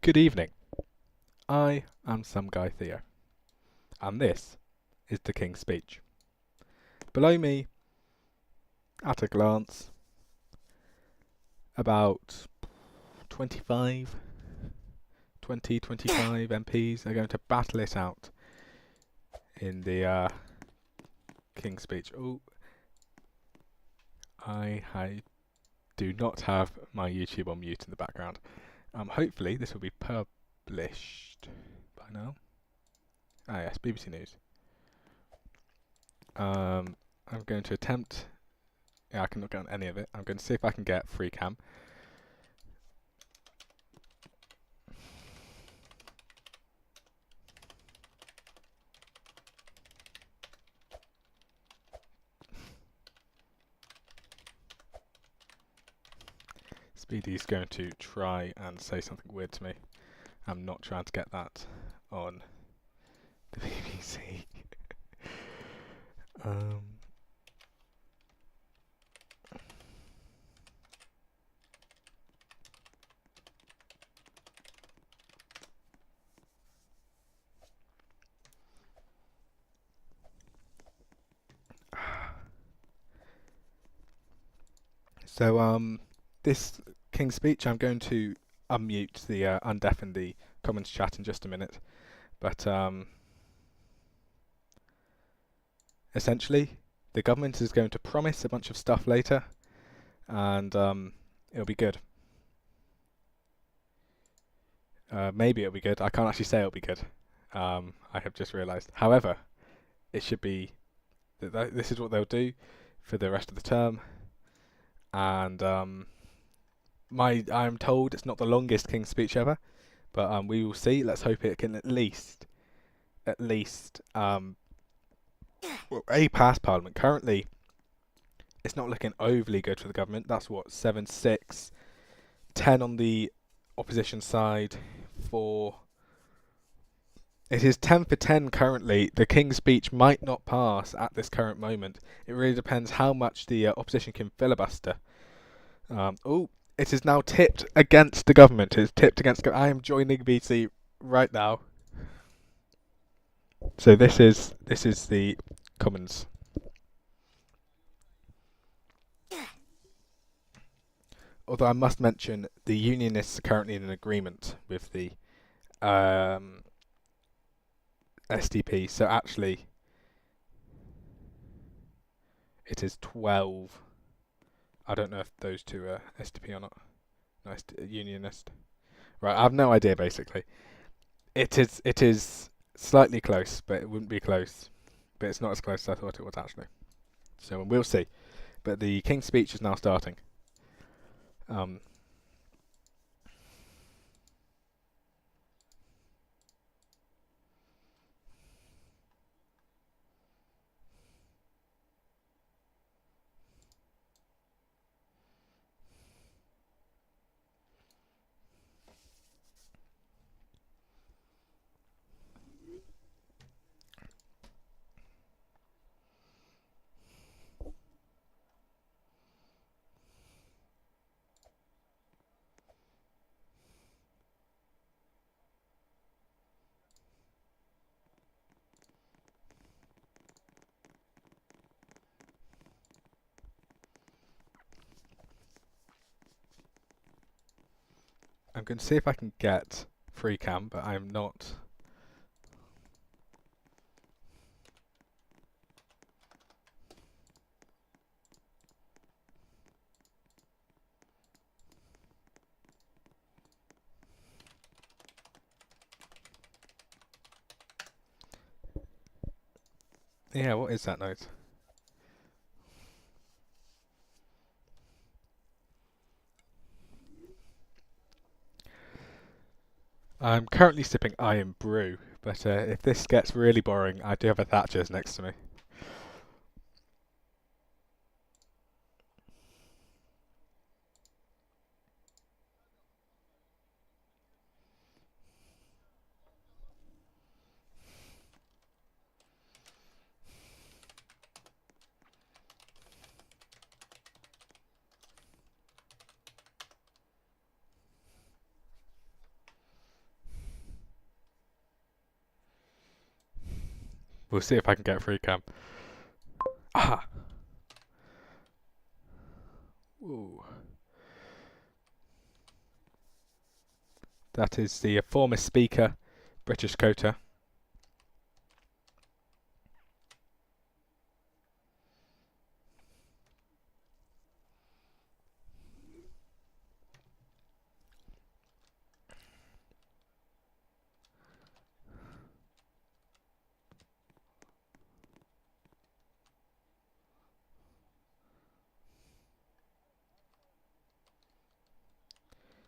Good evening. I am some guy Theo, and this is the King's Speech. Below me, at a glance, about 25, 25 MPs are going to battle it out in the King's Speech. Oh, I do not have my YouTube on mute in the background. Hopefully this will be published by now. Ah yes, BBC News. I'm going to attempt. Yeah, I cannot get on any of it. I'm going to see if I can get free cam. Speedy's going to try and say something weird to me. I'm not trying to get that on the BBC. um, so this King's Speech, I'm going to unmute the undeafen the Commons chat in just a minute, but essentially the government is going to promise a bunch of stuff later, and it'll be good. Maybe it'll be good. I can't actually say it'll be good. I have just realised. However, it should be. This is what they'll do for the rest of the term, and I'm told it's not the longest King's Speech ever, but we will see. Let's hope it can at least pass Parliament. Currently, it's not looking overly good for the government. That's what 7-6, 10 on the opposition side. It is 10 for 10 currently. The King's Speech might not pass at this current moment. It really depends how much the opposition can filibuster. It is now tipped against the government. It is tipped against. I am joining VC right now. So this is the Commons. Although I must mention, the Unionists are currently in an agreement with the SDP. So actually, it is 12. I don't know if those two are SDP or not. No, Unionist. Right, I have no idea. Basically, it is slightly close, but it wouldn't be close. But it's not as close as I thought it was actually. So we'll see. But the King's Speech is now starting. I'm going to see if I can get free cam, but I'm not. Yeah, what is that note? I'm currently sipping Iron Brew, but if this gets really boring, I do have a Thatcher's next to me. We'll see if I can get a free cam. Ah! Ooh. That is the former speaker, British Kota.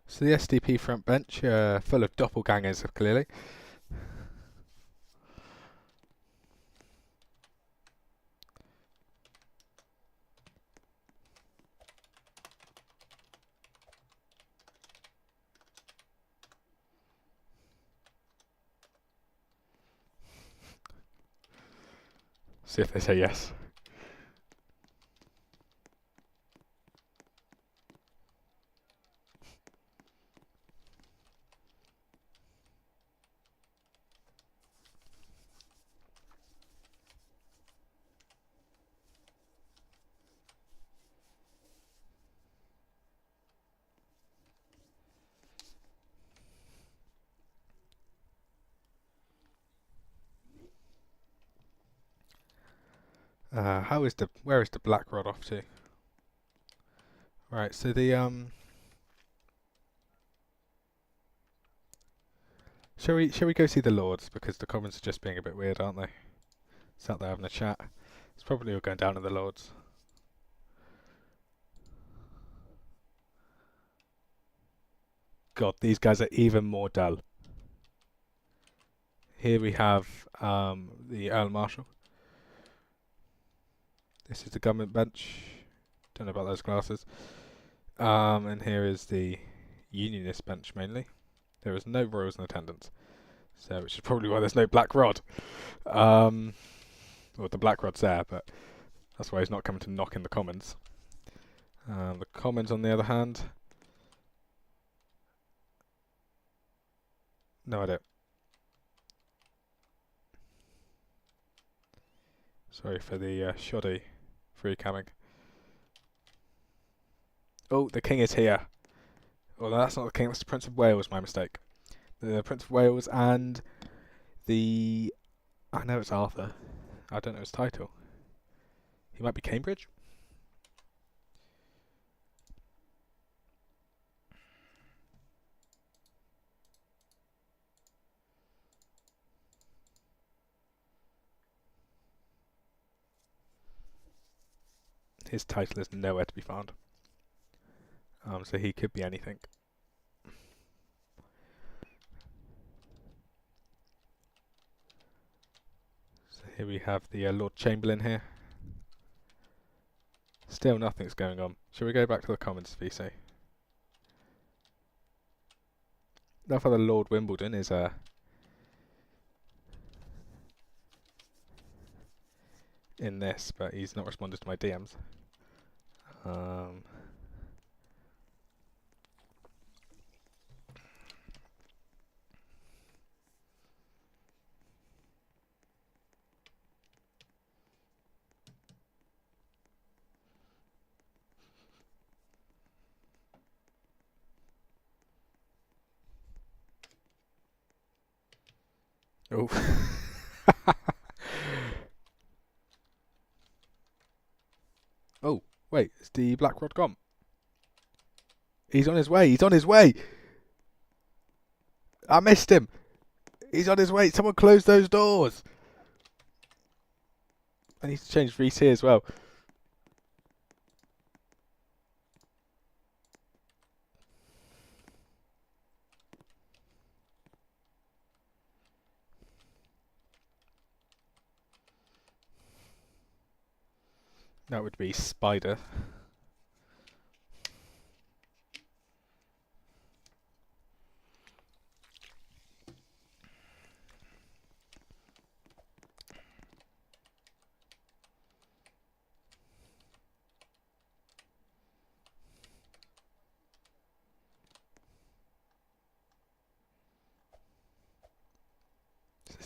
So the SDP front bench, full of doppelgangers, clearly. See if they say yes. Where is the black rod off to? Right, so shall we go see the Lords, because the comments are just being a bit weird, aren't they? Sat there having a chat. It's probably all going down to the Lords. God, these guys are even more dull. Here we have the Earl Marshal. This is the government bench. Don't know about those glasses. And here is the Unionist bench mainly. There is no royals in attendance, so which is probably why there's no black rod. Well, the black rod's there, but that's why he's not coming to knock in the Commons. The Commons, on the other hand, no idea. Sorry for the shoddy free camming. Oh, the King is here. Oh, no, that's not the King, that's the Prince of Wales, my mistake. The Prince of Wales and the... I know it's Arthur. I don't know his title. He might be Cambridge? His title is nowhere to be found. So he could be anything. So here we have the Lord Chamberlain here. Still nothing's going on. Shall we go back to the Commons, VC? Now for the Lord Wimbledon is in this, but he's not responded to my DMs. Oh. Oh, wait, is the black rod gone? He's on his way, he's on his way! I missed him! He's on his way, someone close those doors! I need to change VC as well. That would be Spider.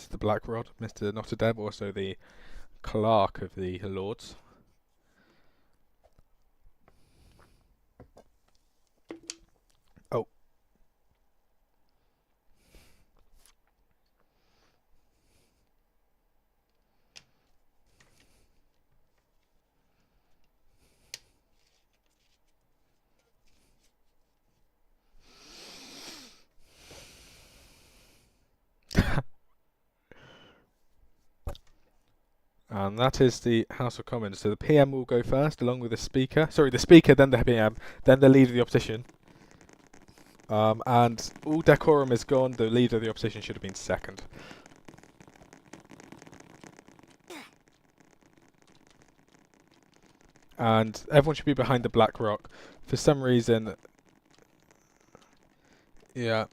Mr. Blackrod, Mr. Notre Dame, also the clerk of the Lords. Oh. And that is the House of Commons. So the PM will go first, along with the Speaker. Sorry, the Speaker, then the PM, then the Leader of the Opposition. And all decorum is gone. The Leader of the Opposition should have been second. And everyone should be behind the Black Rock. For some reason... Yeah.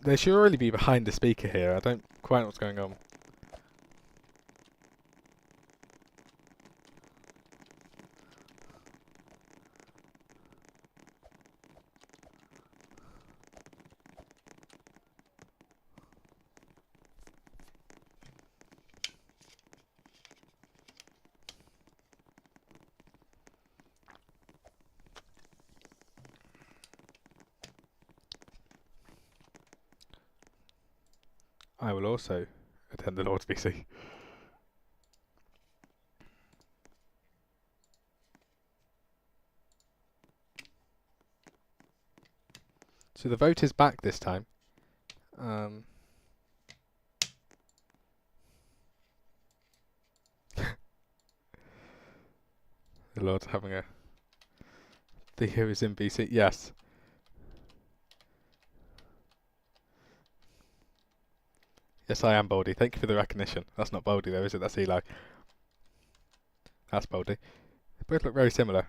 They should really be behind the Speaker here. I don't quite know what's going on. I will also attend the Lord's VC. So the vote is back this time. The Lord's having a... Theo is in VC. Yes. Yes, I am Baldy. Thank you for the recognition. That's not Baldy though, is it? That's Eli. That's Baldy. They both look very similar.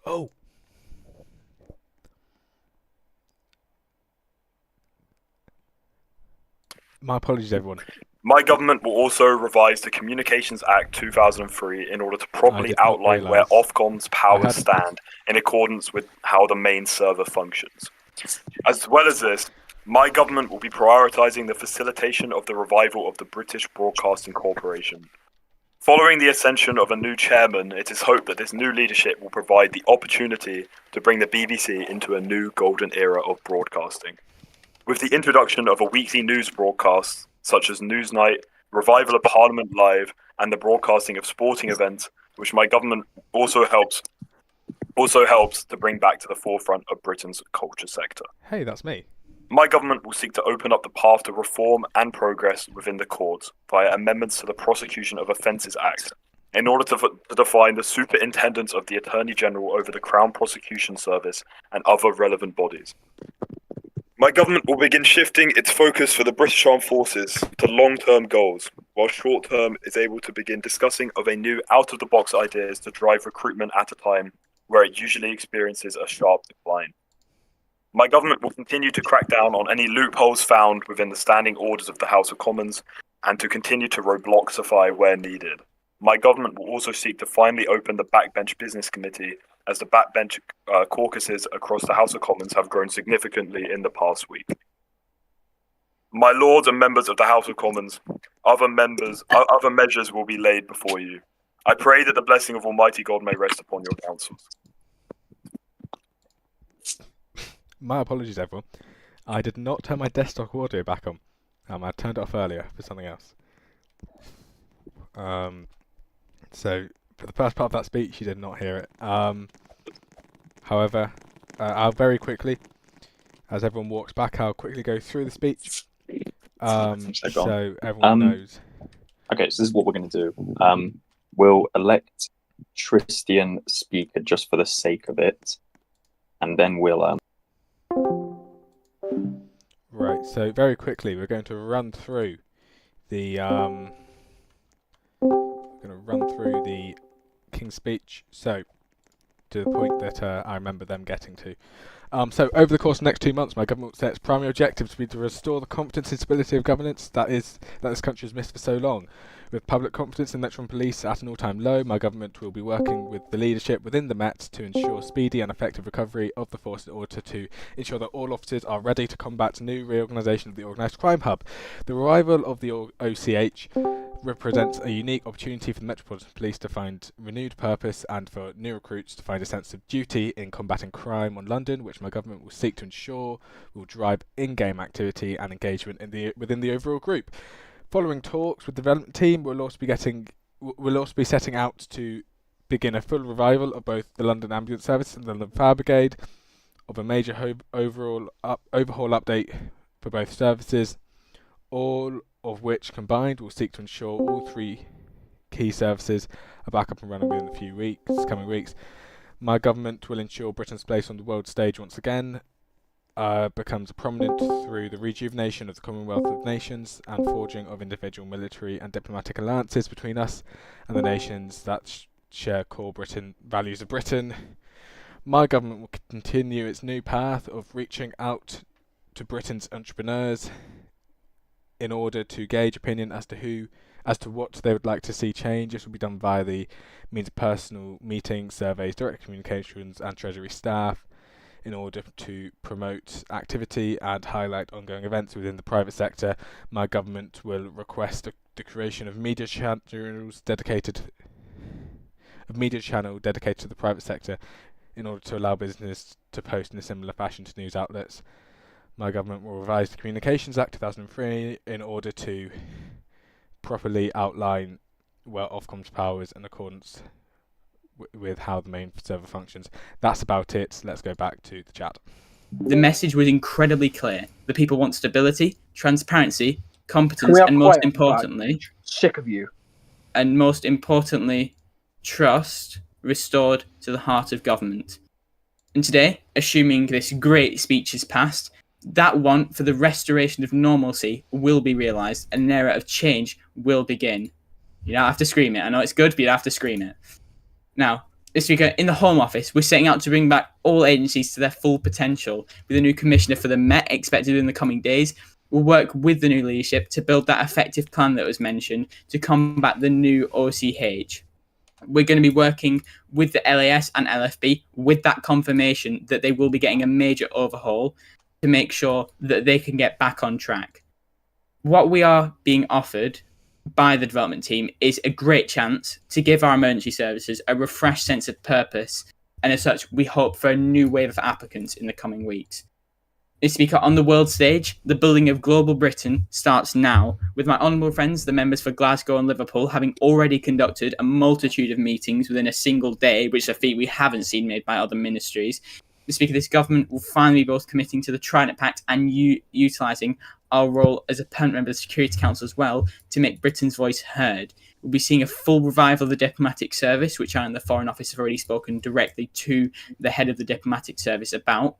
Oh! My apologies, everyone. My government will also revise the Communications Act 2003 in order to properly outline where Ofcom's powers stand in accordance with how the main server functions. As well as this, my government will be prioritising the facilitation of the revival of the British Broadcasting Corporation. Following the ascension of a new chairman, it is hoped that this new leadership will provide the opportunity to bring the BBC into a new golden era of broadcasting. With the introduction of a weekly news broadcast, such as Newsnight, revival of Parliament Live, and the broadcasting of sporting events, which my government also helps also helps to bring back to the forefront of Britain's culture sector. Hey, that's me. My government will seek to open up the path to reform and progress within the courts via amendments to the Prosecution of Offences Act in order to define the superintendence of the Attorney General over the Crown Prosecution Service and other relevant bodies. My government will begin shifting its focus for the British Armed Forces to long-term goals, while short-term is able to begin discussing of a new out-of-the-box ideas to drive recruitment at a time where it usually experiences a sharp decline. My government will continue to crack down on any loopholes found within the standing orders of the House of Commons and to continue to roadblockify where needed. My government will also seek to finally open the Backbench Business Committee, as the backbench caucuses across the House of Commons have grown significantly in the past week. My lords and members of the House of Commons, other measures will be laid before you. I pray that the blessing of Almighty God may rest upon your councils. My apologies, everyone. I did not turn my desktop audio back on. I turned it off earlier for something else. So, for the first part of that speech, you did not hear it. However, I'll very quickly, as everyone walks back, I'll quickly go through the speech. So everyone knows. Okay, so this is what we're going to do. We'll elect Tristan speaker just for the sake of it, and then we'll... Right, so very quickly, we're going to run through the... King's speech, so to the point that I remember them getting to. So over the course of the next 2 months, my government will set its primary objective to be to restore the confidence and stability of governance that this country has missed for so long. With public confidence in Metropolitan Police at an all-time low, my government will be working with the leadership within the Met to ensure speedy and effective recovery of the force in order to ensure that all officers are ready to combat new reorganisation of the organised crime hub. The arrival of the OCH represents a unique opportunity for the Metropolitan Police to find renewed purpose and for new recruits to find a sense of duty in combating crime on London, which my government will seek to ensure will drive in-game activity and engagement within the overall group. Following talks with the development team, we'll also be setting out to begin a full revival of both the London Ambulance Service and the London Fire Brigade, of a major overhaul update for both services, all of which combined will seek to ensure all three key services are back up and running within the coming weeks. My government will ensure Britain's place on the world stage once again becomes prominent through the rejuvenation of the Commonwealth of Nations and forging of individual military and diplomatic alliances between us and the nations that share core values of Britain. My government will continue its new path of reaching out to Britain's entrepreneurs in order to gauge opinion as to what they would like to see change. This will be done via the means of personal meetings, surveys, direct communications and Treasury staff, in order to promote activity and highlight ongoing events within the private sector. My government will request the creation of media channel dedicated to the private sector in order to allow business to post in a similar fashion to news outlets. My government will revise the Communications Act 2003 in order to properly outline where Ofcom's powers in accordance with how the main server functions. That's about it. Let's go back to the chat. The message was incredibly clear. The people want stability, transparency, competence, and most importantly, sick of you. And most importantly, trust restored to the heart of government. And today, assuming this great speech is passed, that want for the restoration of normalcy will be realised and an era of change will begin. You don't have to scream it. I know it's good, but you don't have to scream it. Now, Mr. Speaker, in the Home Office, we're setting out to bring back all agencies to their full potential. With a new commissioner for the Met expected in the coming days, we'll work with the new leadership to build that effective plan that was mentioned to combat the new OCH. We're going to be working with the LAS and LFB with that confirmation that they will be getting a major overhaul to make sure that they can get back on track. What we are being offered by the development team is a great chance to give our emergency services a refreshed sense of purpose, and as such we hope for a new wave of applicants in the coming weeks. Mr. Speaker, on the world stage, the building of global Britain starts now, with my honourable friends, the members for Glasgow and Liverpool, having already conducted a multitude of meetings within a single day, which is a feat we haven't seen made by other ministries. Mr. Speaker, this government will finally be both committing to the Trident Pact and utilising our role as a permanent member of the Security Council as well to make Britain's voice heard. We'll be seeing a full revival of the diplomatic service, which I and the Foreign Office have already spoken directly to the head of the diplomatic service about.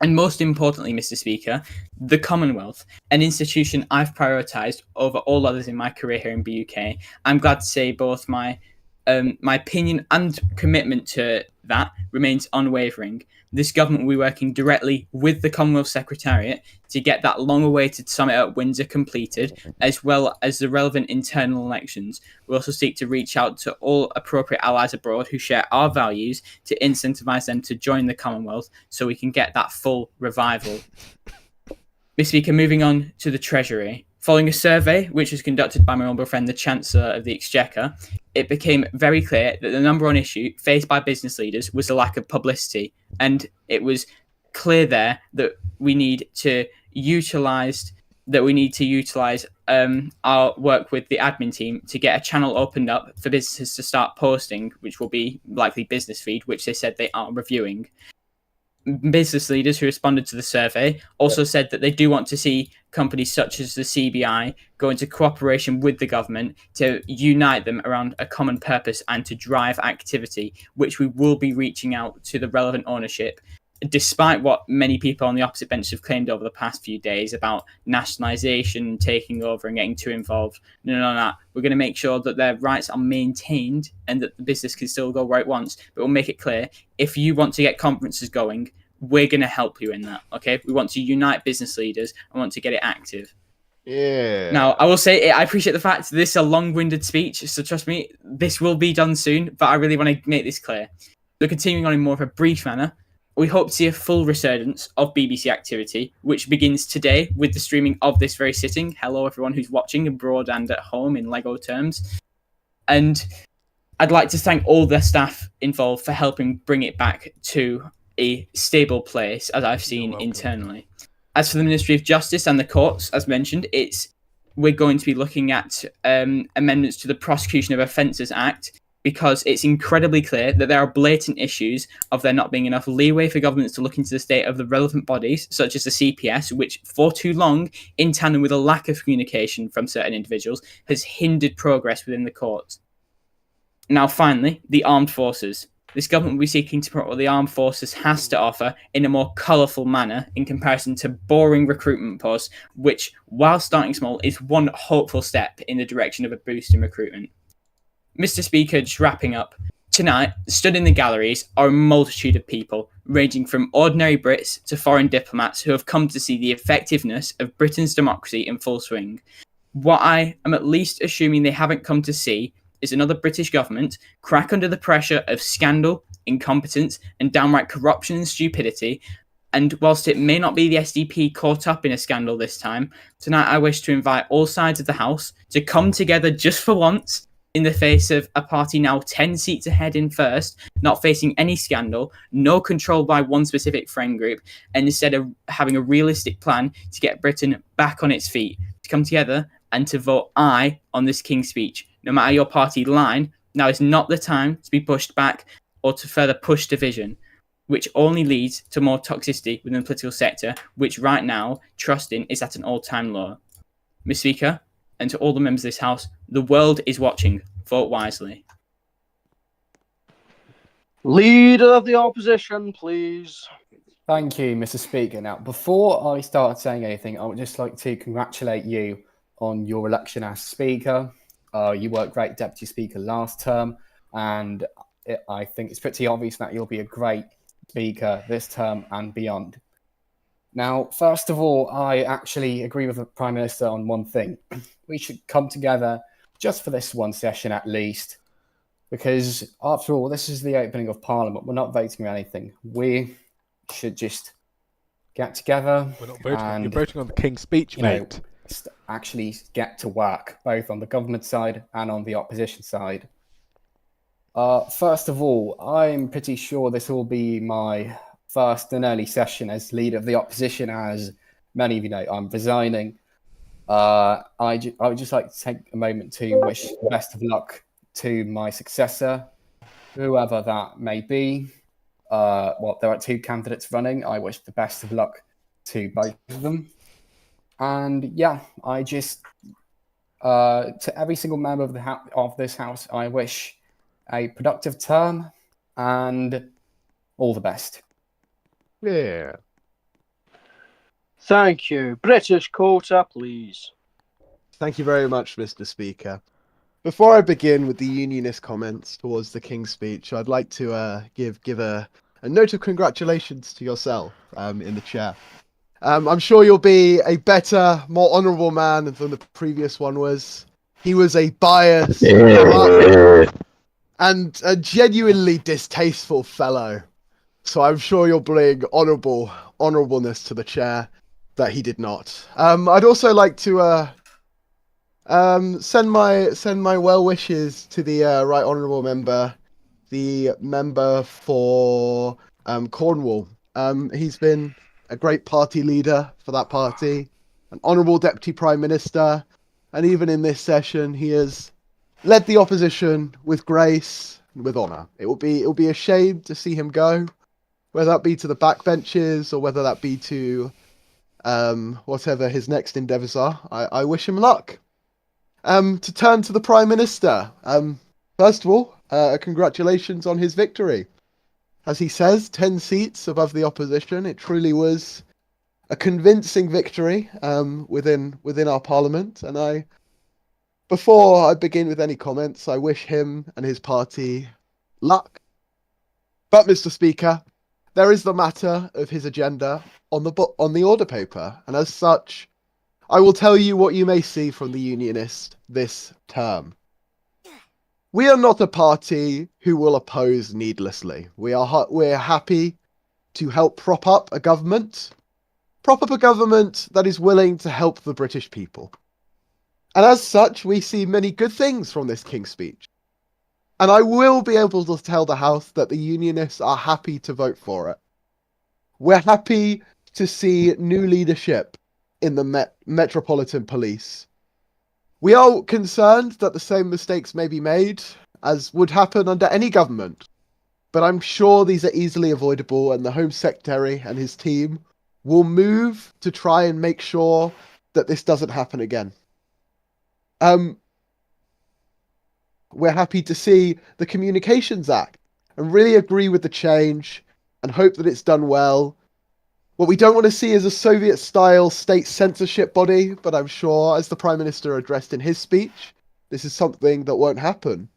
And most importantly, Mr. Speaker, the Commonwealth, an institution I've prioritised over all others in my career here in BUK. I'm glad to say both my opinion and commitment to that remains unwavering. This government will be working directly with the Commonwealth Secretariat to get that long-awaited summit at Windsor completed, as well as the relevant internal elections. We'll also seek to reach out to all appropriate allies abroad who share our values to incentivise them to join the Commonwealth so we can get that full revival. Mr. Speaker, moving on to the Treasury. Following a survey which was conducted by my honourable friend, the Chancellor of the Exchequer, it became very clear that the number one issue faced by business leaders was the lack of publicity. And it was clear there that we need to utilise our work with the admin team to get a channel opened up for businesses to start posting, which will be likely Business Feed, which they said they are reviewing. Business leaders who responded to the survey also said that they do want to see companies such as the CBI go into cooperation with the government to unite them around a common purpose and to drive activity, which we will be reaching out to the relevant ownership, despite what many people on the opposite bench have claimed over the past few days about nationalisation, taking over and getting too involved. No. We're going to make sure that their rights are maintained and that the business can still go where it wants. But we'll make it clear, if you want to get conferences going, we're going to help you in that, okay? We want to unite business leaders and want to get it active. Yeah. Now, I will say, I appreciate the fact this is a long-winded speech, so trust me, this will be done soon, but I really want to make this clear. So continuing on in more of a brief manner, we hope to see a full resurgence of BBC activity, which begins today with the streaming of this very sitting. Hello, everyone who's watching abroad and at home in Lego terms. And I'd like to thank all the staff involved for helping bring it back to a stable place, as I've seen internally. As for the Ministry of Justice and the courts, as mentioned, we're going to be looking at amendments to the Prosecution of Offences Act, because it's incredibly clear that there are blatant issues of there not being enough leeway for governments to look into the state of the relevant bodies, such as the CPS, which for too long, in tandem with a lack of communication from certain individuals, has hindered progress within the courts. Now, finally, the armed forces. This government will be seeking to promote what the armed forces has to offer in a more colourful manner in comparison to boring recruitment posts, which, while starting small, is one hopeful step in the direction of a boost in recruitment. Mr. Speaker, just wrapping up. Tonight, stood in the galleries are a multitude of people, ranging from ordinary Brits to foreign diplomats who have come to see the effectiveness of Britain's democracy in full swing. What I am at least assuming they haven't come to see is another British government crack under the pressure of scandal, incompetence, and downright corruption and stupidity. And whilst it may not be the SDP caught up in a scandal this time, tonight I wish to invite all sides of the House to come together just for once, in the face of a party now 10 seats ahead in first, not facing any scandal, no control by one specific friend group, and instead of having a realistic plan to get Britain back on its feet, to come together and to vote aye on this King's Speech. No matter your party line, now is not the time to be pushed back or to further push division, which only leads to more toxicity within the political sector, which right now, trust in, is at an all-time low. Mr. Speaker, and to all the members of this House, the world is watching. Vote wisely. Leader of the opposition, please. Thank you, Mr. Speaker. Now, before I start saying anything, I would just like to congratulate you on your election as Speaker. You were great Deputy Speaker last term, and I think it's pretty obvious that you'll be a great Speaker this term and beyond. Now, first of all, I actually agree with the Prime Minister on one thing. We should come together just for this one session at least, because after all, this is the opening of Parliament. We're not voting on anything. We should just get together. We're not voting. You're voting on the King's Speech, mate. Actually get to work, both on the government side and on the opposition side. First of all, I'm pretty sure this will be my first and early session as leader of the opposition, as many of you know, I'm resigning. I would just like to take a moment to wish the best of luck to my successor, whoever that may be. Well, there are 2 candidates running. I wish the best of luck to both of them. And yeah, I just, to every single member of this house, I wish a productive term and all the best. Yeah. Thank you. British quota, please. Thank you very much, Mr. Speaker. Before I begin with the unionist comments towards the King's speech, I'd like to give a note of congratulations to yourself in the chair. I'm sure you'll be a better, more honourable man than the previous one was. He was a biased and a genuinely distasteful fellow. So I'm sure you'll bring honourableness to the chair that he did not. I'd also like to send my well wishes to the right honourable member, the member for Cornwall. He's been a great party leader for that party, an honourable deputy prime minister, and even in this session, he has led the opposition with grace and with honour. It will be a shame to see him go, whether that be to the backbenches or whether that be to whatever his next endeavours are. I wish him luck. To turn to the Prime Minister, first of all, congratulations on his victory. As he says, 10 seats above the opposition. It truly was a convincing victory within our Parliament. And before I begin with any comments, I wish him and his party luck. But, Mr. Speaker, there is the matter of his agenda on the order paper, and as such, I will tell you what you may see from the Unionist this term. We are not a party who will oppose needlessly. We're happy to help prop up a government that is willing to help the British people. And as such, we see many good things from this King's speech. And I will be able to tell the House that the Unionists are happy to vote for it. We're happy to see new leadership in the Metropolitan Police. We are concerned that the same mistakes may be made, as would happen under any government. But I'm sure these are easily avoidable, and the Home Secretary and his team will move to try and make sure that this doesn't happen again. We're happy to see the Communications Act and really agree with the change and hope that it's done well. What we don't want to see is a Soviet-style state censorship body, but I'm sure, as the Prime Minister addressed in his speech, this is something that won't happen.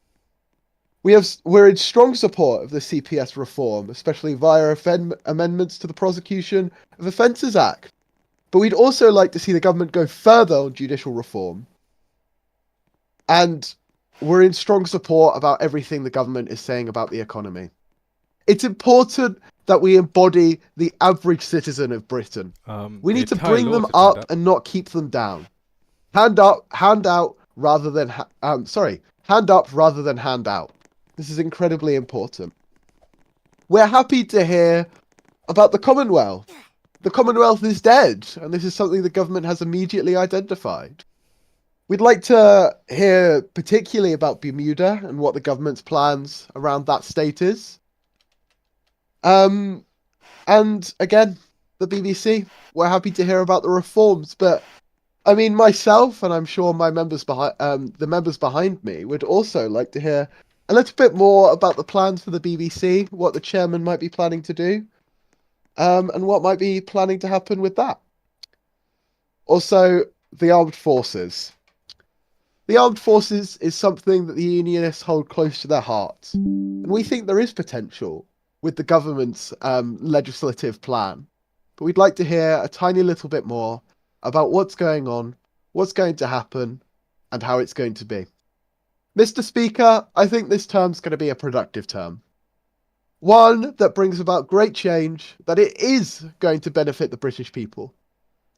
We're in strong support of the CPS reform, especially via amendments to the Prosecution of Offences Act. But we'd also like to see the government go further on judicial reform. And we're in strong support about everything the government is saying about the economy. It's important that we embody the average citizen of Britain. We need to bring them up and not keep them down. Hand up rather than hand out. This is incredibly important. We're happy to hear about the Commonwealth. The Commonwealth is dead, and this is something the government has immediately identified. We'd like to hear particularly about Bermuda and what the government's plans around that state is. And again, the BBC, we're happy to hear about the reforms, but I mean, myself, and I'm sure my the members behind me would also like to hear a little bit more about the plans for the BBC, what the chairman might be planning to do, and what might be planning to happen with that. Also, the armed forces. The armed forces is something that the Unionists hold close to their hearts, and we think there is potential with the government's legislative plan. But we'd like to hear a tiny little bit more about what's going on, what's going to happen, and how it's going to be. Mr. Speaker, I think this term's going to be a productive term. One that brings about great change, that it is going to benefit the British people.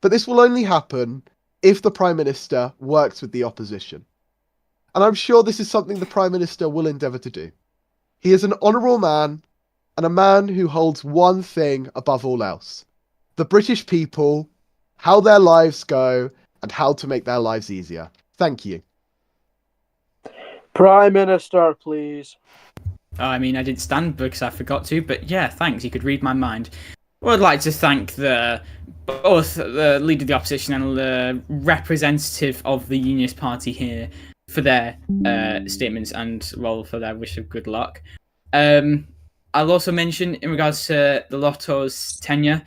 But this will only happen if the Prime Minister works with the opposition. And I'm sure this is something the Prime Minister will endeavour to do. He is an honourable man, and a man who holds one thing above all else: the British people, how their lives go, and how to make their lives easier. Thank you. Prime Minister, please. I mean, I didn't stand because I forgot to, but yeah, thanks. You could read my mind. Well, I'd like to thank both the leader of the opposition and the representative of the Unionist Party here for their statements and, well, for their wish of good luck. I'll also mention in regards to the Lotto's tenure,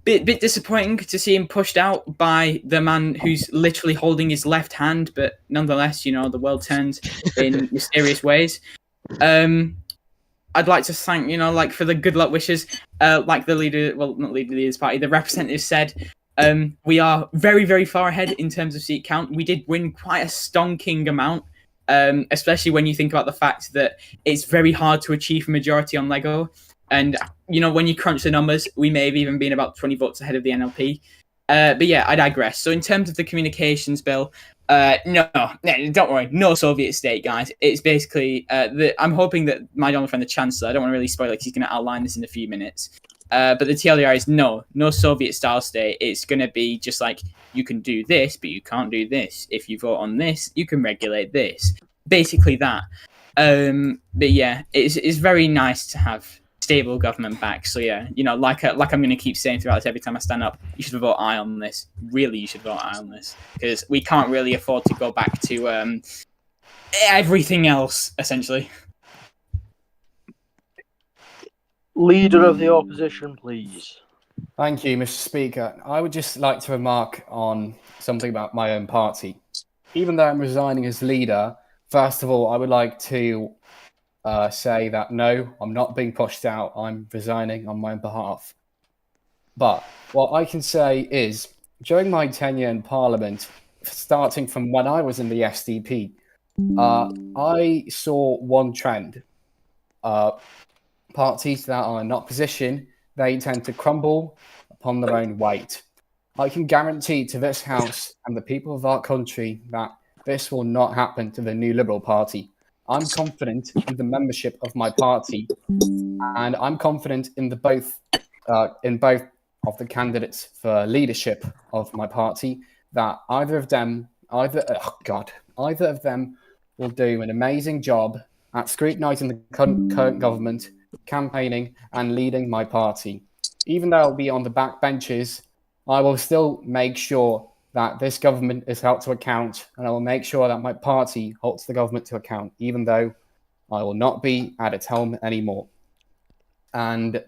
bit disappointing to see him pushed out by the man who's literally holding his left hand, but nonetheless, the world turns in mysterious ways. I'd like to thank, for the good luck wishes, like the leader, well, not leader of the Leaders Party, the representative said, we are very, very far ahead in terms of seat count. We did win quite a stonking amount, especially when you think about the fact that it's very hard to achieve a majority on Lego. And, when you crunch the numbers, we may have even been about 20 votes ahead of the NLP. But yeah, I digress. So in terms of the communications bill, no, don't worry, no Soviet state, guys. It's basically, I'm hoping that my Donald friend, the Chancellor, I don't want to really spoil it because he's going to outline this in a few minutes. But the TLDR is no Soviet style state. It's going to be just like, you can do this, but you can't do this. If you vote on this, you can regulate this. Basically that. But yeah, it's very nice to have stable government back. So yeah, like I'm going to keep saying throughout this every time I stand up, you should vote aye on this. Really, you should vote aye on this, because we can't really afford to go back to everything else, essentially. Leader of the opposition, please. Thank you, Mr. Speaker. I would just like to remark on something about my own party. Even though I'm resigning as leader, first of all, I would like to say that no, I'm not being pushed out. I'm resigning on my own behalf. But what I can say is, during my tenure in Parliament, starting from when I was in the SDP, I saw one trend. Parties that are in opposition, they tend to crumble upon their own weight. I can guarantee to this House and the people of our country that this will not happen to the New Liberal Party. I'm confident in the membership of my party, and I'm confident in both of the candidates for leadership of my party, that either of them will do an amazing job at scrutinising the current government, campaigning and leading my party. Even though I'll be on the back benches, I will still make sure that this government is held to account, and I will make sure that my party holds the government to account, even though I will not be at its helm anymore. And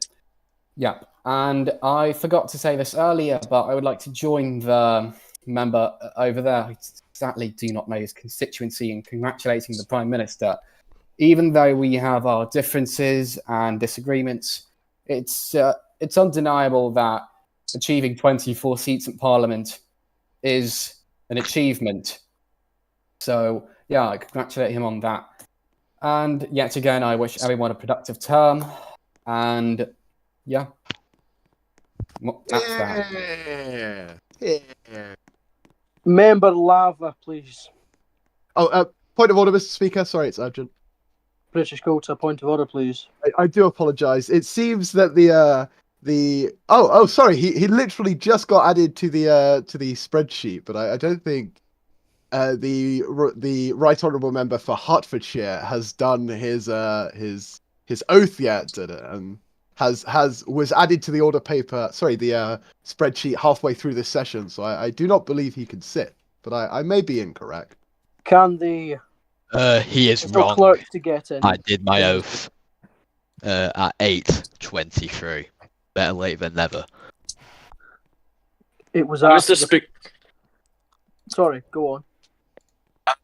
yeah, and I forgot to say this earlier, but I would like to join the member over there. I sadly do not know his constituency, in congratulating the Prime Minister. Even though we have our differences and disagreements, it's undeniable that achieving 24 seats in Parliament is an achievement. So yeah, I congratulate him on that. And yet again, I wish everyone a productive term. And yeah, that's that. Yeah. Member Lava, please. Oh, point of order, Mr. Speaker. Sorry, it's urgent. British Quota, point of order, please. I do apologise. It seems that sorry, he literally just got added to the spreadsheet, but I don't think the Right Honourable Member for Hertfordshire has done his oath yet, and was added to the the spreadsheet halfway through this session. So I do not believe he can sit, but I may be incorrect. Can the he is wrong. Clerk to get in? I did my oath at 8:23. Better late than never. It was Mr. Speaker. Sorry, go on.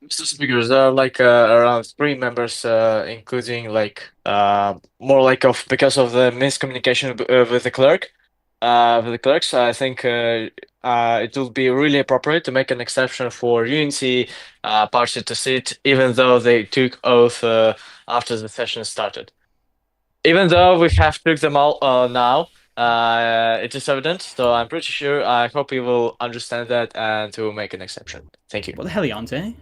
Mr. Speaker, there are around 3 members, including more because of the miscommunication with the clerk. With the clerks, I think it will be really appropriate to make an exception for Unity Party to sit, even though they took oath after the session started. Even though we have took them all now, it is evident, so I'm pretty sure. I hope you will understand that and to make an exception. Thank you. What the hell are you on, Jay?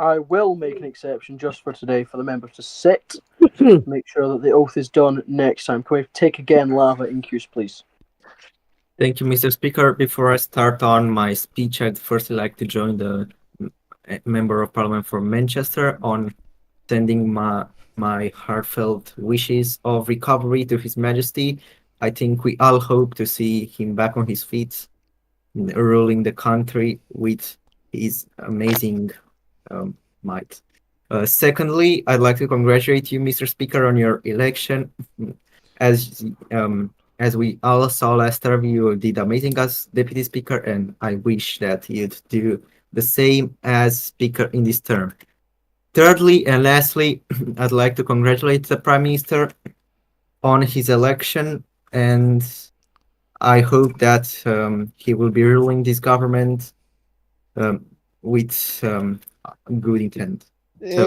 I will make an exception just for today for the member to sit. Make sure that the oath is done next time. Can we take again Lava Incus, please? Thank you, Mr. Speaker. Before I start on my speech, I'd first like to join the Member of Parliament from Manchester on sending my heartfelt wishes of recovery to His Majesty. I think we all hope to see him back on his feet, ruling the country with his amazing might. Secondly, I'd like to congratulate you, Mr. Speaker, on your election. As we all saw last term, you did amazing as Deputy Speaker, and I wish that you'd do the same as Speaker in this term. Thirdly and lastly, I'd like to congratulate the Prime Minister on his election, and I hope that he will be ruling this government with good intent. So,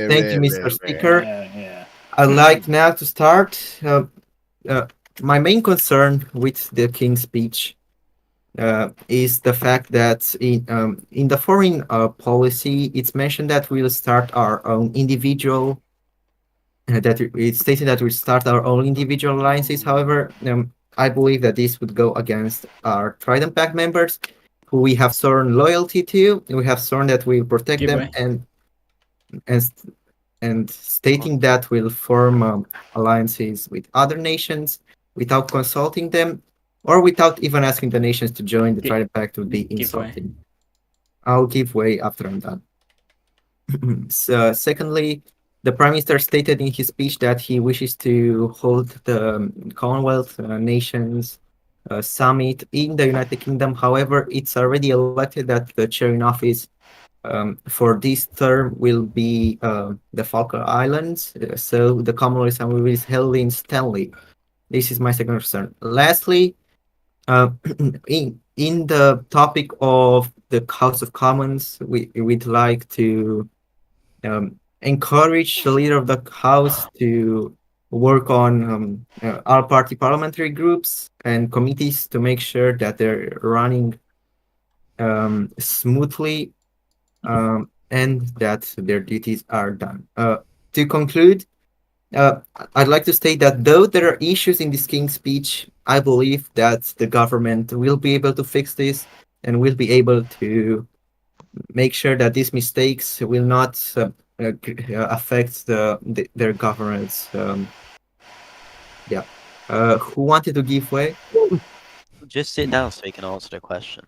thank you, Mr. Speaker. I'd like now to start. My main concern with the King's speech is the fact that in the foreign policy, it's mentioned that we'll start our own individual. That it's stated that we start our own individual alliances. However, I believe that this would go against our Trident Pact members, who we have sworn loyalty to. We have sworn that we'll protect them, and stating that we'll form alliances with other nations without consulting them, or without even asking the nations to join the Trident Pact would be insulting. I'll give way after I'm done. So, secondly, the Prime Minister stated in his speech that he wishes to hold the Commonwealth Nations Summit in the United Kingdom. However, it's already elected that the chair in office for this term will be the Falkland Islands. So the Commonwealth Summit will be held in Stanley. This is my second concern. Lastly, in the topic of the House of Commons, we'd like to encourage the leader of the House to work on our party parliamentary groups and committees to make sure that they're running smoothly and that their duties are done. To conclude, I'd like to state that though there are issues in this King's speech, I believe that the government will be able to fix this and will be able to make sure that these mistakes will not affect their governance. Who wanted to give way? Just sit down so you can answer the question.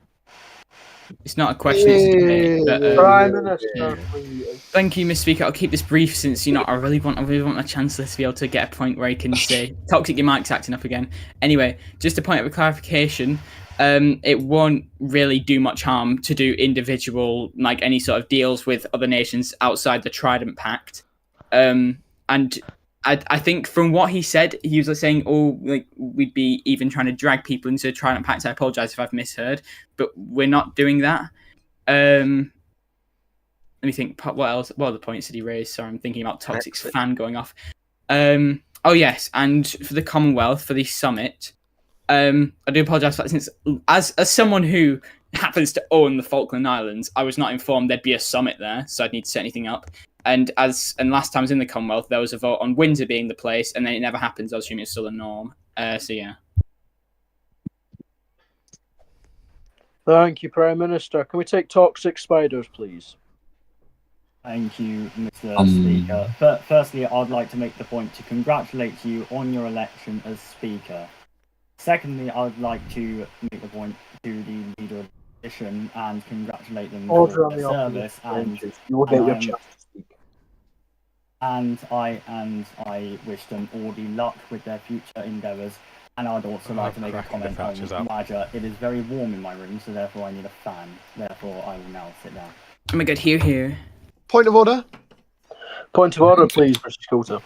It's not a question, it's a debate. But, Prime Minister, please. Thank you, Mr. Speaker. I'll keep this brief since I really want a Chancellor to be able to get a point where he can say, "Toxic, your mic's acting up again." Anyway, just a point of clarification. It won't really do much harm to do individual, like any sort of deals with other nations outside the Trident Pact. And I think from what he said, he was saying, we'd be even trying to drag people into the Trident Pact. I apologize if I've misheard, but we're not doing that. Let me think. What else? What other points did he raise? Sorry, I'm thinking about Toxic's fan going off. Oh yes, and for the Commonwealth for the summit, I do apologise for that. Since as someone who happens to own the Falkland Islands, I was not informed there'd be a summit there, so I'd need to set anything up. And last time I was in the Commonwealth, there was a vote on Windsor being the place, and then it never happens. I assume it's still a norm. So yeah. Thank you, Prime Minister. Can we take Toxic Spiders, please? Thank you, Mr. Speaker. But firstly, I'd like to make the point to congratulate you on your election as Speaker. Secondly, I'd like to make the point to the Leader of the Opposition and congratulate them for their service. You'll get your chance to speak. And I wish them all the luck with their future endeavours. And I'd also like to make a comment on Raja. It is very warm in my room, so therefore I need a fan. Therefore, I will now sit down. Oh my god, here. Point of order. Point of order, please, Mr. Coulter.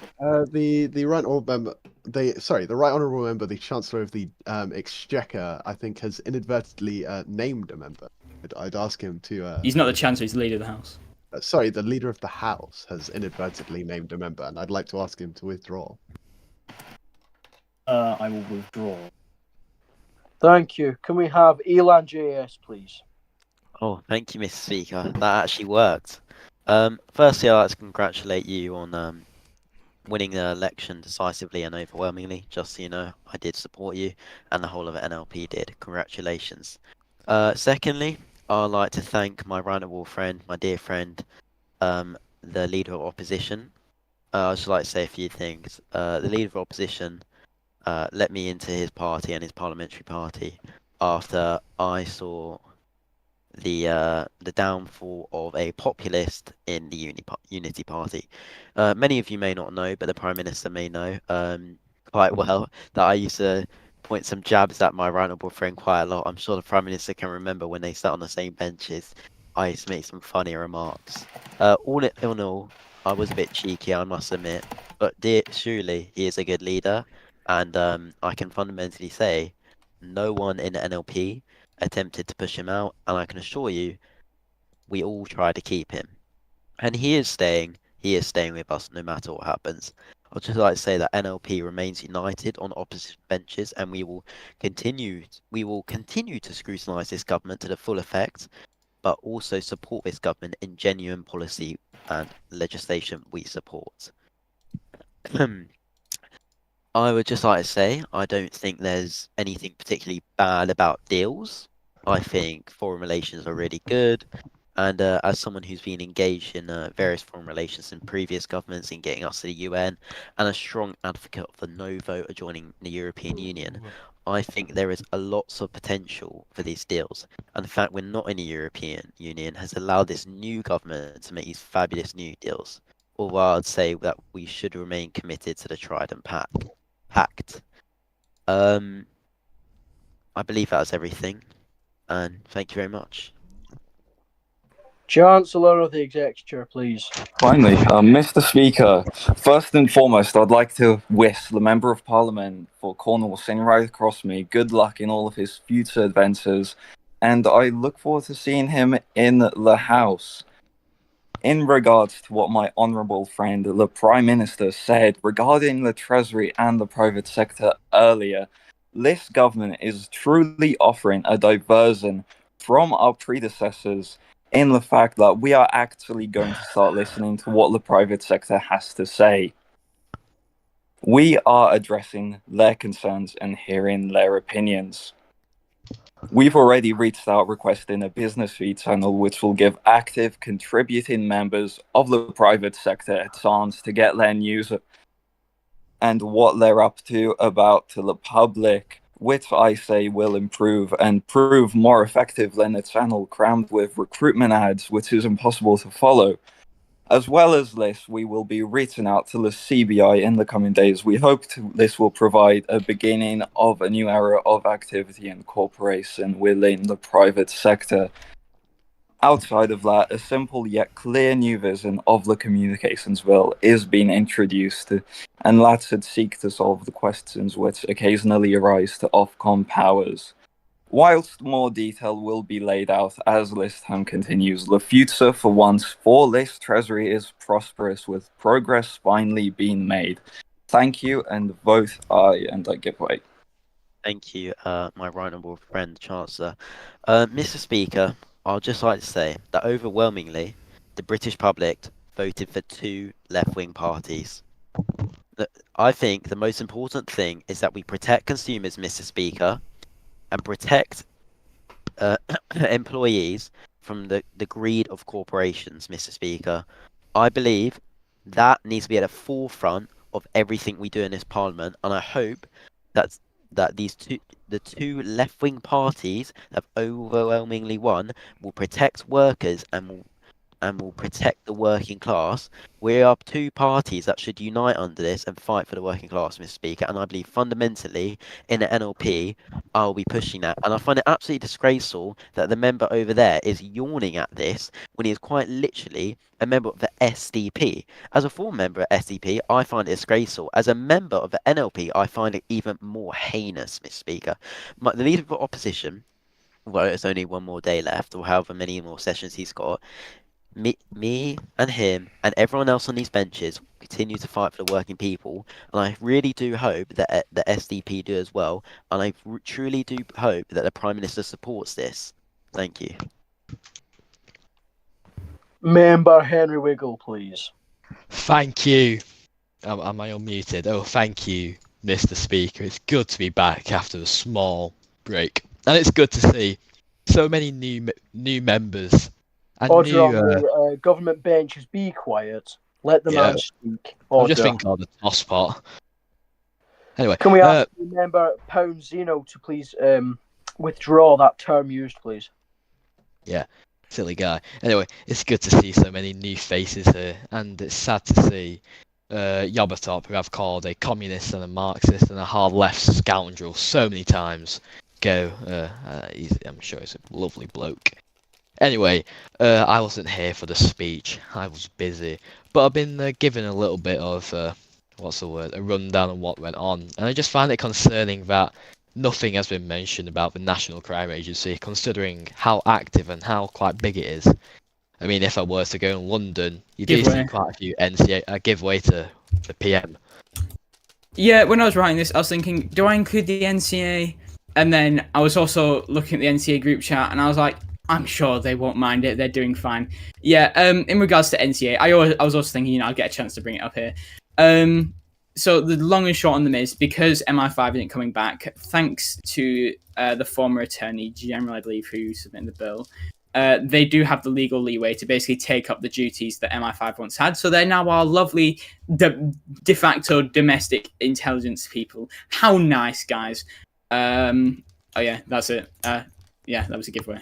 The right honourable member, the right honourable member, the Chancellor of the Exchequer, I think, has inadvertently named a member. I'd ask him to. He's not the Chancellor; he's the Leader of the House. Sorry, the Leader of the House has inadvertently named a member, and I'd like to ask him to withdraw. I will withdraw. Thank you. Can we have Elan JS, please? Oh, thank you, Mr. Speaker. That actually worked. Firstly, I'd like to congratulate you on winning the election decisively and overwhelmingly. Just so you know, I did support you, and the whole of NLP did. Congratulations. Secondly, I'd like to thank my round-the-wall friend, my dear friend, the leader of opposition. I'd just like to say a few things. The leader of opposition let me into his party and his parliamentary party after I saw the downfall of a populist in the Unity Party. Many of you may not know, but the Prime Minister may know quite well that I used to point some jabs at my round-the-wall friend quite a lot. I'm sure the Prime Minister can remember when they sat on the same benches. I used to make some funny remarks. All in all, I was a bit cheeky, I must admit, but surely he is a good leader, and I can fundamentally say no one in the NLP attempted to push him out, and I can assure you, we all try to keep him, and he is staying with us no matter what happens. I'd just like to say that NLP remains united on opposite benches, and we will continue to scrutinise this government to the full effect, but also support this government in genuine policy and legislation we support. I would just like to say, I don't think there's anything particularly bad about deals. I think foreign relations are really good. And as someone who's been engaged in various foreign relations in previous governments in getting us to the UN, and a strong advocate of the no vote of joining the European Union, I think there is a lots of potential for these deals. And the fact we're not in the European Union has allowed this new government to make these fabulous new deals. Although I'd say that we should remain committed to the Trident Pact. I believe that was everything, and thank you very much. Chancellor of the Exchequer, please. Finally, Mr. Speaker, first and foremost, I'd like to wish the Member of Parliament for Cornwall sitting right across me good luck in all of his future adventures, and I look forward to seeing him in the House. In regards to what my honourable friend, the Prime Minister, said regarding the Treasury and the private sector earlier, this government is truly offering a diversion from our predecessors in the fact that we are actually going to start listening to what the private sector has to say. We are addressing their concerns and hearing their opinions. We've already reached out requesting a business feed channel which will give active contributing members of the private sector a chance to get their news and what they're up to about to the public, which I say will improve and prove more effective than a channel crammed with recruitment ads, which is impossible to follow. As well as this, we will be reaching out to the CBI in the coming days. We hope this will provide a beginning of a new era of activity and cooperation within the private sector. Outside of that, a simple yet clear new vision of the communications bill is being introduced, and that should seek to solve the questions which occasionally arise to Ofcom powers. Whilst more detail will be laid out as this term continues, the future for once for this Treasury is prosperous, with progress finally being made. Thank you, and vote aye, and I give way. Thank you, my right honourable friend, Chancellor. Mr. Speaker, I'd just like to say that overwhelmingly, the British public voted for two left-wing parties. I think the most important thing is that we protect consumers, Mr. Speaker, and protect employees from the greed of corporations, Mr. Speaker. I believe that needs to be at the forefront of everything we do in this Parliament, and I hope that the two left-wing parties that have overwhelmingly won will protect workers and will protect the working class. We are two parties that should unite under this and fight for the working class, Mr. Speaker, and I believe fundamentally in the NLP I'll be pushing that, and I find it absolutely disgraceful that the member over there is yawning at this when he is quite literally a member of the SDP. As a former member of SDP, I find it disgraceful. As a member of the NLP, I find it even more heinous, Mr. Speaker. The leader of the opposition, well, it's only one more day left, or however many more sessions he's got, me and him and everyone else on these benches continue to fight for the working people, and I really do hope that the SDP do as well, and I truly do hope that the Prime Minister supports this. Thank you. Member Henry Wiggle, please. Thank you. Am I unmuted? Oh, thank you, Mr. Speaker. It's good to be back after a small break, and it's good to see so many new members. And Order on the government benches. Be quiet. Let the man speak. Order. I'm just thinking of the toss pot. Anyway, can we ask Member Pound Zeno to please withdraw that term used, please? Yeah, silly guy. Anyway, it's good to see so many new faces here, and it's sad to see Yobotop, who I've called a communist and a Marxist and a hard left scoundrel so many times, go. I'm sure he's a lovely bloke. Anyway, I wasn't here for the speech. I was busy, but I've been given a little bit of a rundown on what went on, and I just find it concerning that nothing has been mentioned about the National Crime Agency, considering how active and how quite big it is. I mean, if I were to go in London, you do see quite a few NCA give way to the PM. Yeah, when I was writing this, I was thinking, do I include the NCA? And then I was also looking at the NCA group chat, and I was like, I'm sure they won't mind it. They're doing fine. Yeah. In regards to NCA, I was also thinking, I'll get a chance to bring it up here. So the long and short on them is, because MI5 isn't coming back, thanks to the former Attorney General, I believe, who submitted the bill, they do have the legal leeway to basically take up the duties that MI5 once had. So they're now our lovely de facto domestic intelligence people. How nice, guys. Oh yeah, that's it. Yeah, that was a giveaway.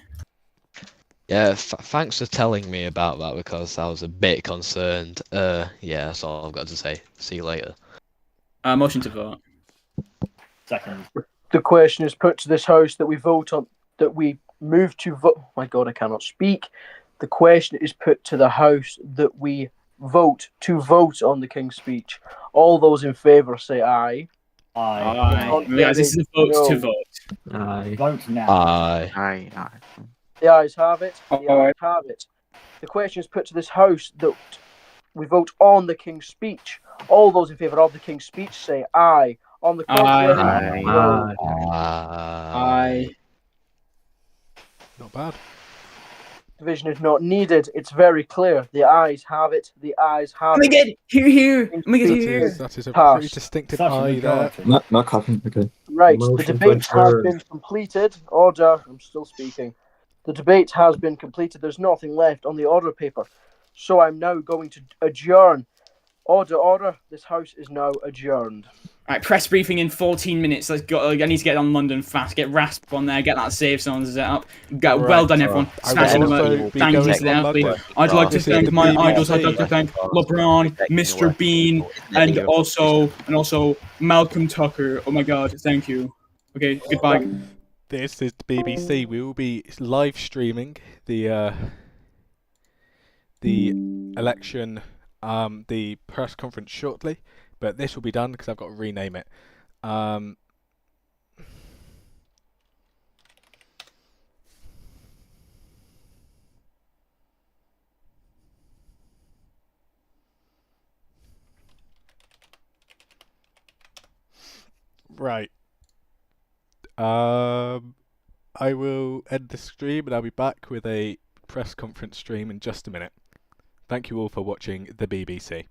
Yeah, thanks for telling me about that, because I was a bit concerned. Yeah, that's all I've got to say. See you later. Motion to vote. Second. The question is put to this House that we vote on, that we move to vote. Oh my God, I cannot speak. The question is put to the House that we vote on the King's Speech. All those in favour say aye. Aye. Guys, this is a vote to vote. Aye. Vote now. Aye. Aye. The ayes have it. The ayes have it. The question is put to this House that we vote on the King's Speech. All those in favour of the King's Speech say aye. On the contrary, no. Aye. Not bad. Division is not needed. It's very clear. The ayes have it. The ayes have it. Get here. That is a pretty distinctive aye there. Not clapping. Okay. Right. Motion The debate to has adjourn. been completed. Order. I'm still speaking. The debate has been completed. There's nothing left on the order paper. So I'm now going to adjourn. Order. This House is now adjourned. Right, press briefing in 14 minutes. Let's go. I need to get on London fast. Get Rasp on there. Get that save zone set up. Well done, everyone. Smashing them up. Thank you to the LP. I'd like to thank my idols. I'd like to thank LeBron, Mr. Bean, and also Malcolm Tucker. Oh my God, thank you. Okay, goodbye. This is the BBC. We will be live streaming the election, the press conference shortly, but this will be done because I've got to rename it. Right. I will end the stream and I'll be back with a press conference stream in just a minute. Thank you all for watching the BBC.